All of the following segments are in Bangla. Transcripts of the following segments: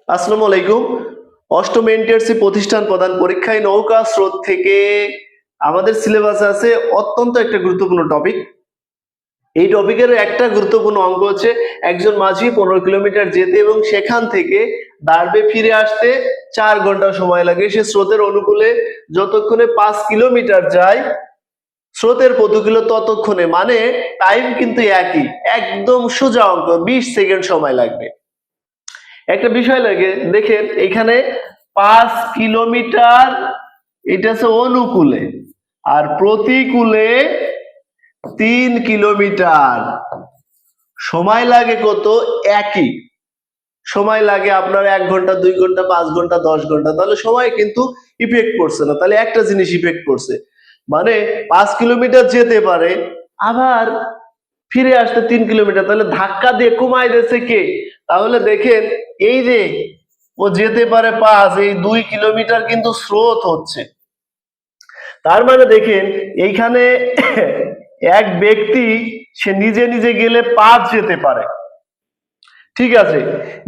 আসসালামু আলাইকুম। অষ্টম এনটিআরসি প্রতিষ্ঠান প্রধান পরীক্ষায় নৌকা স্রোত থেকে আমাদের সিলেবাসে আছে অত্যন্ত একটা গুরুত্বপূর্ণ টপিক। এই টপিকের একটা গুরুত্বপূর্ণ অঙ্ক হচ্ছে একজন মাঝি 15 কিলোমিটার যেতে এবং সেখান থেকে দাঁড়বে ফিরে আসতে 4 ঘন্টা সময় লাগে। সে স্রোতের অনুকূলে যতক্ষণে 5 কিলোমিটার যায়, স্রোতের প্রতিকূলে ততক্ষণে, মানে টাইম কিন্তু একই, একদম সোজা অঙ্ক, 20 সেকেন্ড সময় লাগবে। একটা বিষয় লাগে, দেখেন এখানে 5 কিলোমিটার, এটা হচ্ছে অনুকূলে, আর প্রতিকূলে 3 কিলোমিটার। সময় লাগে কত? একই সময় লাগে আপনার 1 ঘন্টা, 2 ঘন্টা, 5 ঘন্টা, 10 ঘন্টা। তাহলে সময় কিন্তু ইফেক্ট করছে না, তাহলে একটা জিনিস ইফেক্ট করছে, মানে 5 কিলোমিটার যেতে পারে আবার ফিরে আসতে 3 কিলোমিটার, তাহলে ধাক্কা দিয়ে কমাই দিয়েছে কে? তাহলে দেখেন, এই যে ও যেতে পারে 5, এই 2 কিলোমিটার কিন্তু স্রোত হচ্ছে। তার মানে দেখেন এইখানে এক ব্যক্তি সে নিজে নিজে গেলে 5 যেতে পারে, ঠিক আছে,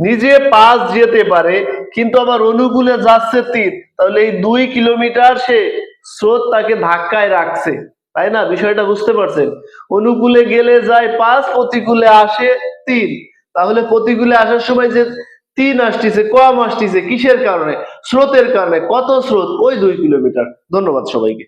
নিজে 5 যেতে পারে, কিন্তু আবার অনুকূলে যাচ্ছে 3, তাহলে এই 2 কিলোমিটার সে স্রোত তাকে ধাক্কায় রাখছে, তাই না? বিষয়টা বুঝতে পারছেন? অনুকূলে গেলে যায় 5, প্রতিকূলে আসে 3। তাহলে প্রতিকূলে আসার সময় যে 3 আসতেছে, কম আসতেছে কিসের কারণে? স্রোতের কারণে। কত স্রোত? ওই 2 কিলোমিটার। ধন্যবাদ সবাইকে।